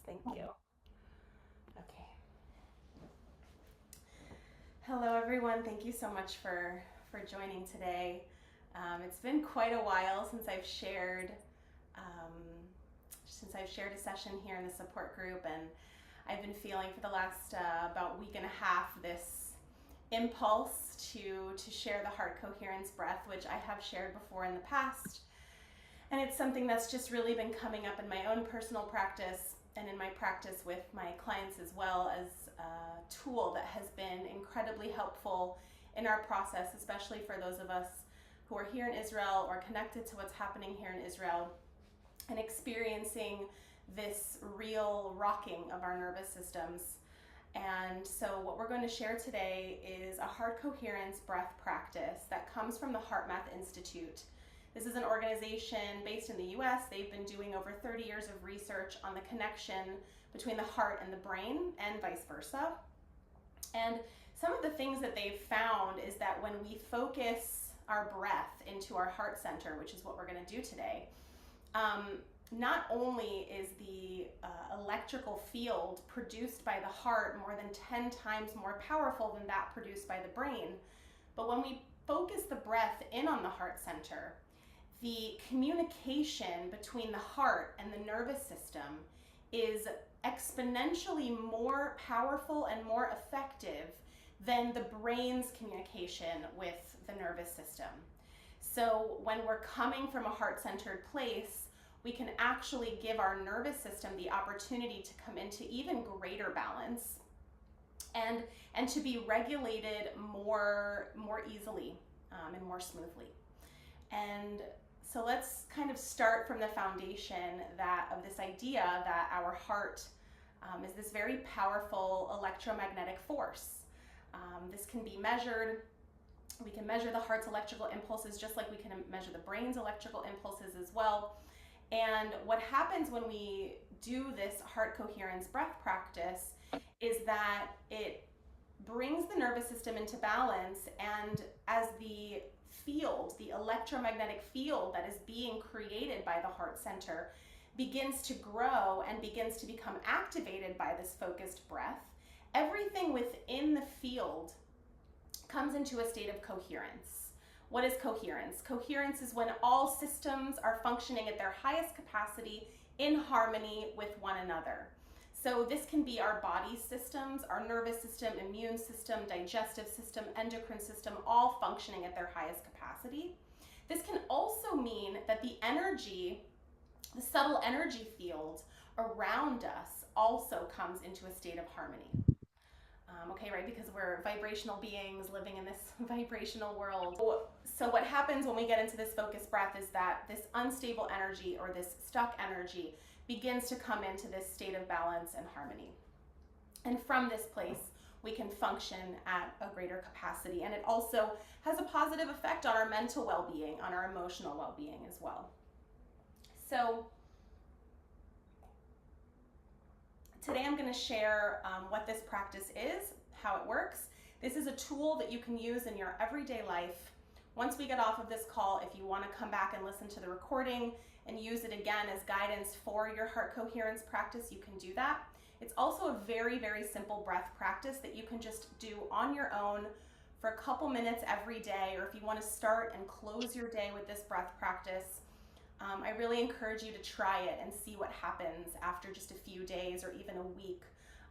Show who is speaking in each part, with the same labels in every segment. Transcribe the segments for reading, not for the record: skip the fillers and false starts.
Speaker 1: Thank you. Okay. Hello, everyone. Thank you so much for joining today. It's been quite a while since I've shared a session here in the support group, and I've been feeling for the last about week and a half this impulse to share the heart coherence breath, which I have shared before in the past. And it's something that's just really been coming up in my own personal practice and in my practice with my clients as well, as a tool that has been incredibly helpful in our process, especially for those of us who are here in Israel or connected to what's happening here in Israel and experiencing this real rocking of our nervous systems. And so what we're going to share today is a heart coherence breath practice that comes from the HeartMath Institute. This is an organization based in the US. They've been doing over 30 years of research on the connection between the heart and the brain and vice versa. And some of the things that they've found is that when we focus our breath into our heart center, which is what we're going to do today, not only is the electrical field produced by the heart more than 10 times more powerful than that produced by the brain, but when we focus the breath in on the heart center, the communication between the heart and the nervous system is exponentially more powerful and more effective than the brain's communication with the nervous system. So when we're coming from a heart-centered place, we can actually give our nervous system the opportunity to come into even greater balance and to be regulated more easily and more smoothly. And so let's kind of start from the foundation of this idea that our heart is this very powerful electromagnetic force. This can be measured. We can measure the heart's electrical impulses just like we can measure the brain's electrical impulses as well. And what happens when we do this heart coherence breath practice is that it brings the nervous system into balance, and as the field, the electromagnetic field that is being created by the heart center begins to grow and begins to become activated by this focused breath, everything within the field comes into a state of coherence. What is coherence? Coherence is when all systems are functioning at their highest capacity in harmony with one another. So this can be our body systems, our nervous system, immune system, digestive system, endocrine system, all functioning at their highest capacity. This can also mean that the energy, the subtle energy field around us also comes into a state of harmony. Okay, right, because we're vibrational beings living in this vibrational world. So what happens when we get into this focused breath is that this unstable energy or this stuck energy begins to come into this state of balance and harmony. And from this place, we can function at a greater capacity. And it also has a positive effect on our mental well-being, on our emotional well-being as well. So today I'm going to share what this practice is, how it works. This is a tool that you can use in your everyday life. Once we get off of this call, if you want to come back and listen to the recording and use it again as guidance for your heart coherence practice, you can do that. It's also a very, very simple breath practice that you can just do on your own for a couple minutes every day, or if you want to start and close your day with this breath practice, I really encourage you to try it and see what happens after just a few days or even a week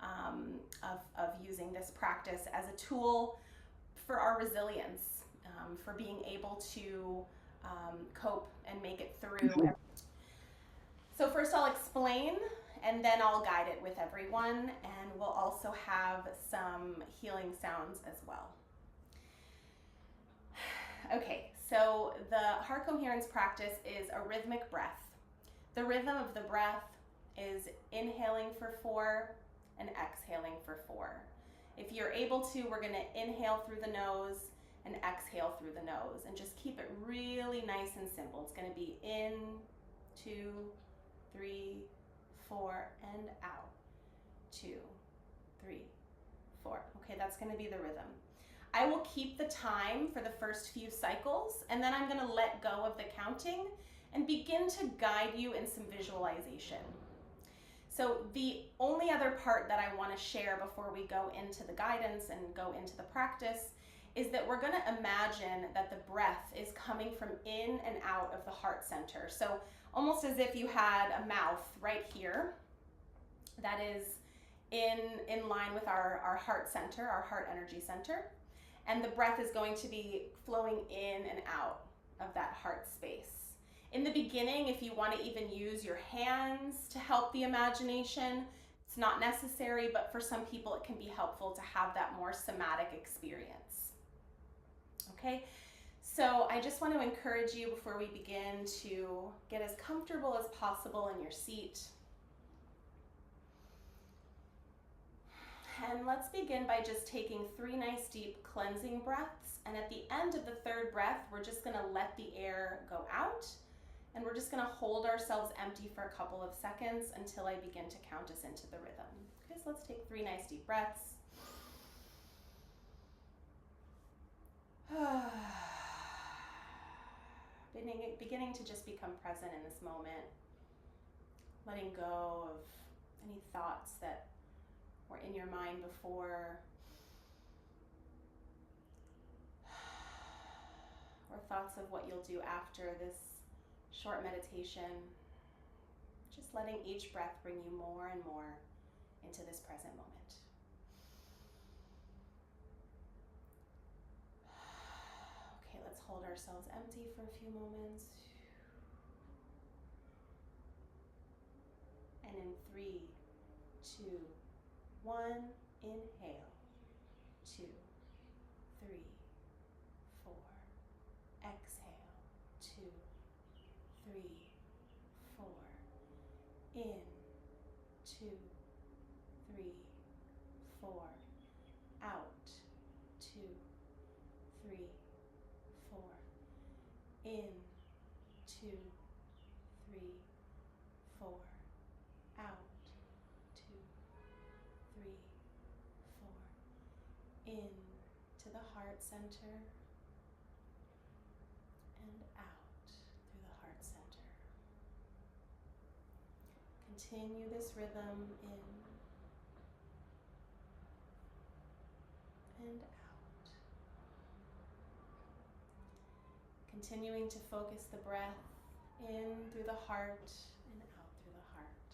Speaker 1: of using this practice as a tool for our resilience, for being able to cope and make it through. So first I'll explain, and then I'll guide it with everyone, and we'll also have some healing sounds as well. Okay, so the heart coherence practice is a rhythmic breath. The rhythm of the breath is inhaling for 4 and exhaling for 4. If you're able to, we're going to inhale through the nose and exhale through the nose, and just keep it really nice and simple. It's going to be in, 2, 3, 4, and out. 2, 3, 4. Okay, that's going to be the rhythm. I will keep the time for the first few cycles, and then I'm going to let go of the counting and begin to guide you in some visualization. So the only other part that I want to share before we go into the guidance and go into the practice is that we're going to imagine that the breath is coming from in and out of the heart center. So almost as if you had a mouth right here that is in line with our heart center, our heart energy center. And the breath is going to be flowing in and out of that heart space. In the beginning, if you want to even use your hands to help the imagination, it's not necessary, but for some people it can be helpful to have that more somatic experience. Okay, so I just want to encourage you before we begin to get as comfortable as possible in your seat. And let's begin by just taking 3 nice deep cleansing breaths. And at the end of the 3rd breath, we're just going to let the air go out. And we're just going to hold ourselves empty for a couple of seconds until I begin to count us into the rhythm. Okay, so let's take 3 nice deep breaths. Beginning to just become present in this moment. Letting go of any thoughts that were in your mind before, or thoughts of what you'll do after this short meditation. Just letting each breath bring you more and more into this present moment. Okay, let's hold ourselves empty for a few moments. And in 3, 2, 1, inhale, 2, 3, 4, exhale, 2, 3, 4, in, 2, 3, 4, out, 2, 3, 4, in, 2, 3, 4, out, 2, 3, 4, in to the heart center and out through the heart center. Continue this rhythm in and out. Continuing to focus the breath in through the heart and out through the heart.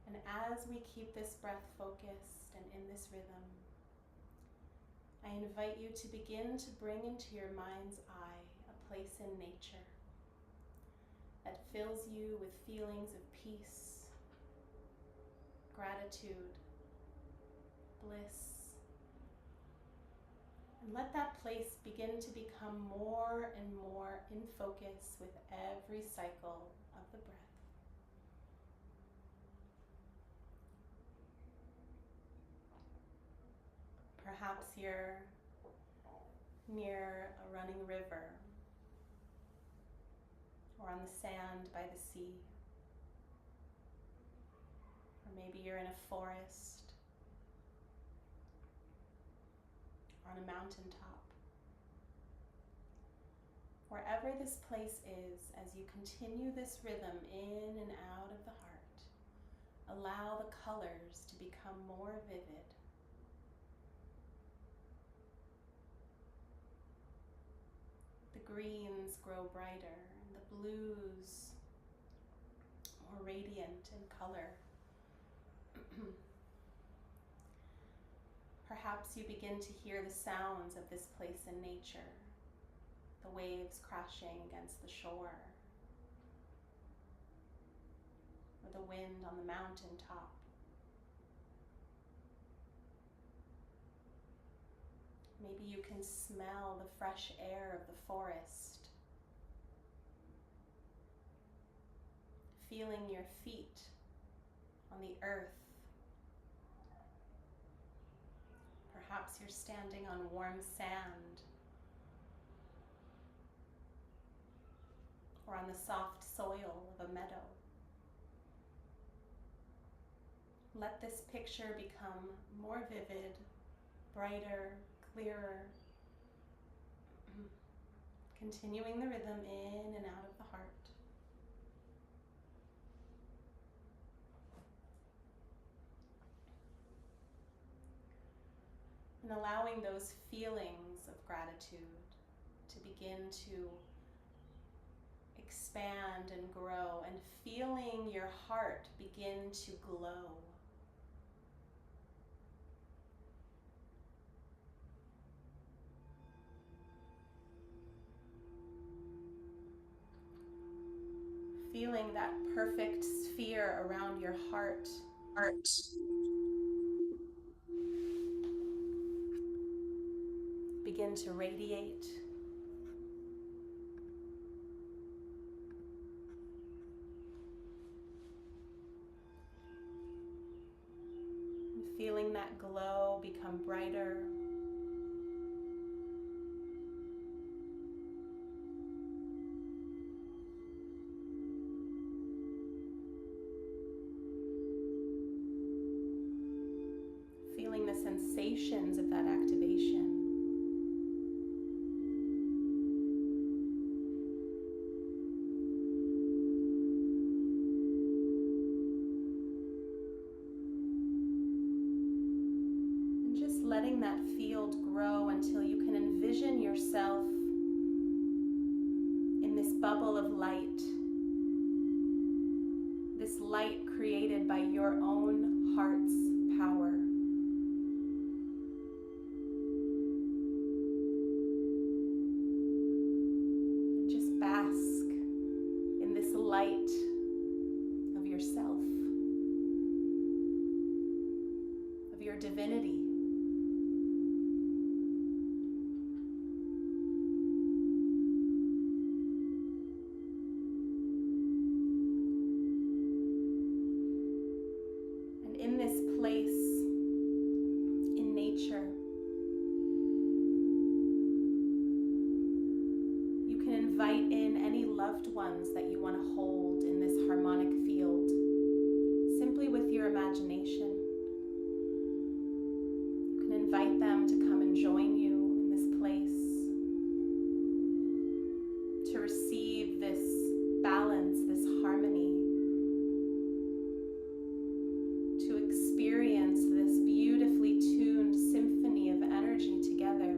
Speaker 1: And as we keep this breath focused and in this rhythm, I invite you to begin to bring into your mind's eye a place in nature that fills you with feelings of peace, gratitude, bliss. And let that place begin to become more and more in focus with every cycle of the breath. Perhaps you're near a running river, or on the sand by the sea, or maybe you're in a forest, or on a mountaintop. Wherever this place is, as you continue this rhythm in and out of the heart, allow the colors to become more vivid. The greens grow brighter, and the blues more radiant in color. Perhaps you begin to hear the sounds of this place in nature, the waves crashing against the shore, or the wind on the mountain top. Maybe you can smell the fresh air of the forest, feeling your feet on the earth. Perhaps you're standing on warm sand or on the soft soil of a meadow. Let this picture become more vivid, brighter, clearer, continuing the rhythm in and out of the heart. And allowing those feelings of gratitude to begin to expand and grow, and feeling your heart begin to glow. Feeling that perfect sphere around your heart. Begin to radiate. And feeling that glow become brighter. Feeling the sensations of that activation. And just letting that field grow until you can envision yourself in this bubble of light. This light created by your own heart's power. Bask in this light of yourself, of your divinity. And in this place, in nature, invite in any loved ones that you want to hold in this harmonic field, simply with your imagination. You can invite them to come and join you in this place, to receive this balance, this harmony, to experience this beautifully tuned symphony of energy together.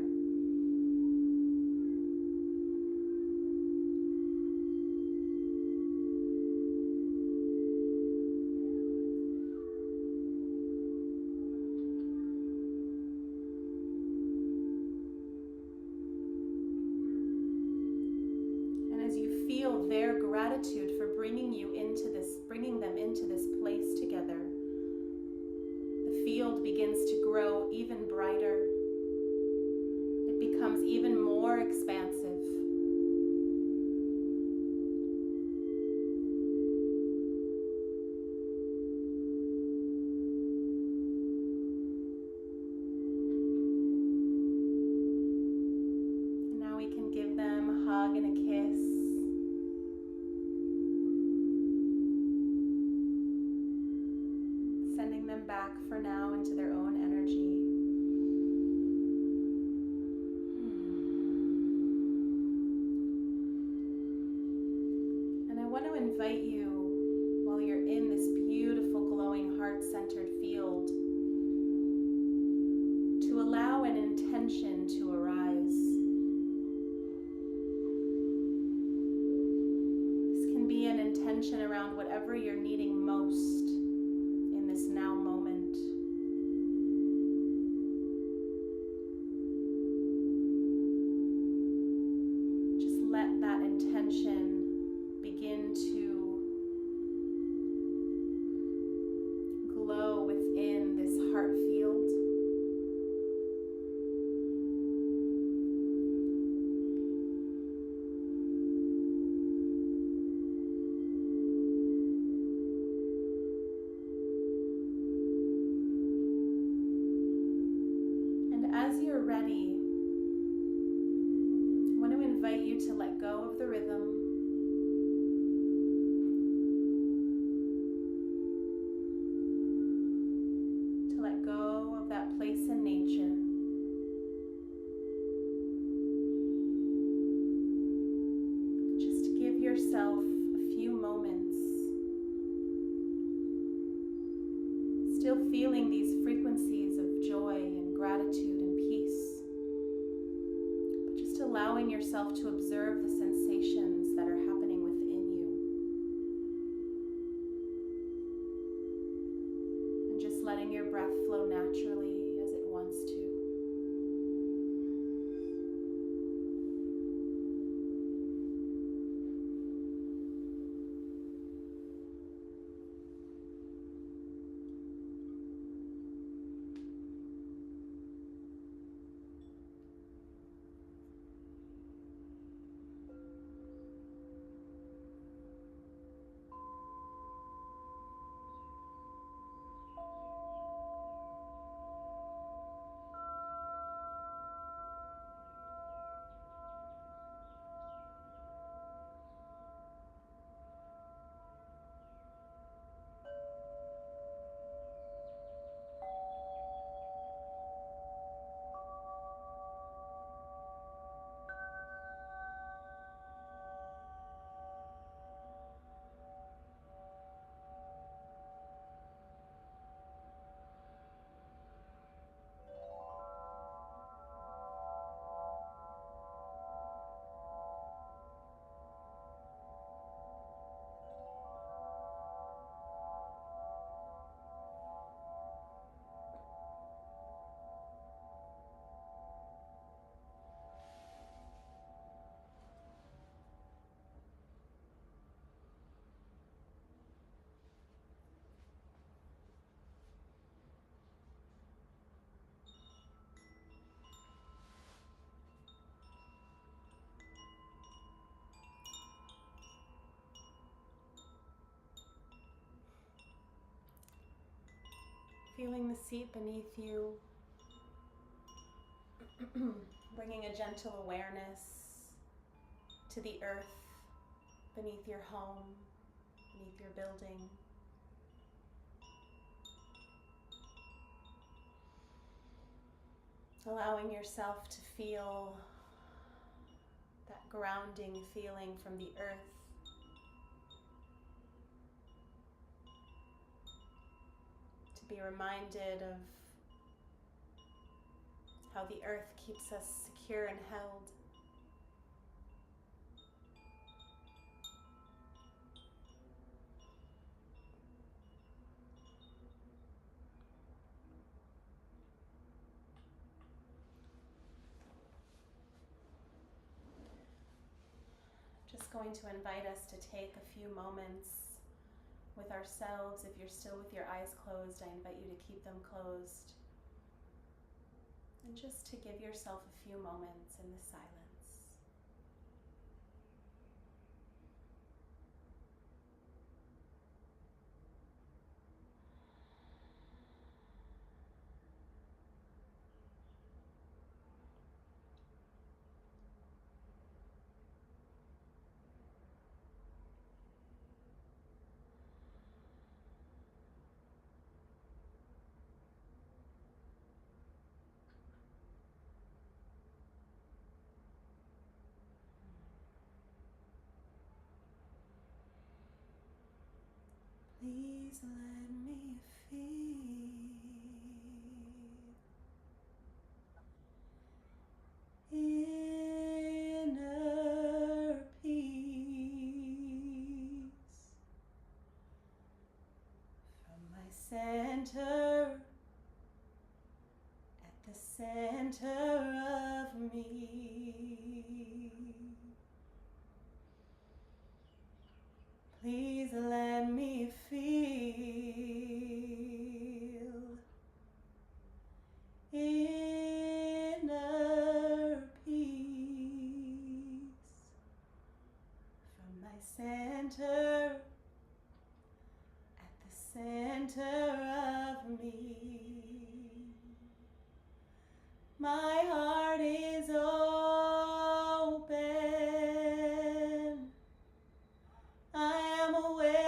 Speaker 1: Feel their gratitude for bringing them into this place together. The field begins to grow even brighter. It becomes even more expansive. And now we can give them a hug and a kiss. Sending them back for now into their own energy. And I want to invite you, while you're in this beautiful, glowing, heart-centered field, to allow an intention to arise. This can be an intention around whatever you're needing most in this now moment. Just let that intention begin to glow within this heart field. As you're ready, I want to invite you to let go of the rhythm, to let go of that place in nature. Just give yourself a few moments, still feeling these frequencies of joy and gratitude and peace. yourself to observe the sensations that are happening within you. And just letting your breath flow naturally as it wants to. Feeling the seat beneath you, bringing a gentle awareness to the earth beneath your home, beneath your building. Allowing yourself to feel that grounding feeling from the earth. To be reminded of how the earth keeps us secure and held. Just going to invite us to take a few moments with ourselves. If you're still with your eyes closed, I invite you to keep them closed. And just to give yourself a few moments in the silence. Please let me feel inner peace from my center at the center of me. Please let me feel inner peace from my center at the center of me. My heart is open. I am aware.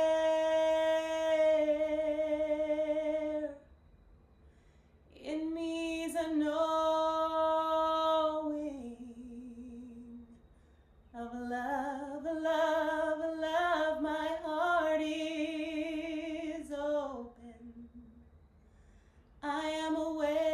Speaker 1: In me is a knowing of love, love, love. My heart is open. I am aware.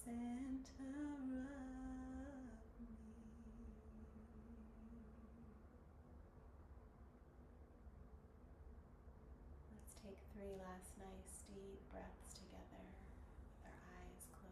Speaker 1: center of me. Let's take 3 last nice deep breaths together with our eyes closed.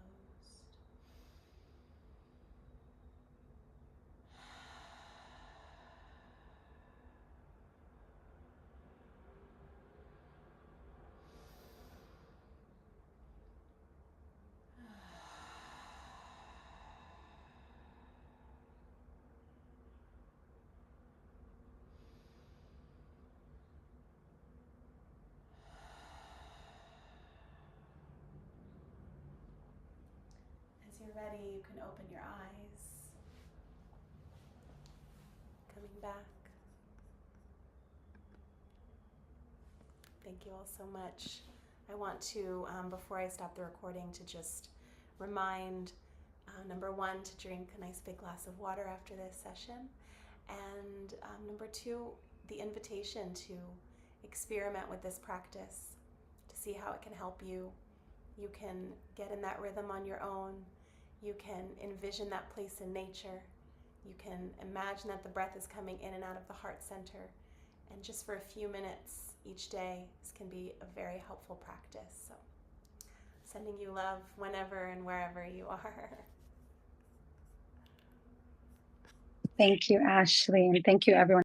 Speaker 1: As you're ready, you can open your eyes. Coming back. Thank you all so much. I want to, before I stop the recording, to just remind, number 1, to drink a nice big glass of water after this session. And number 2, the invitation to experiment with this practice, to see how it can help you. You can get in that rhythm on your own. You can envision that place in nature. You can imagine that the breath is coming in and out of the heart center. And just for a few minutes each day, this can be a very helpful practice. So, sending you love whenever and wherever you are.
Speaker 2: Thank you, Ashley, and thank you, everyone.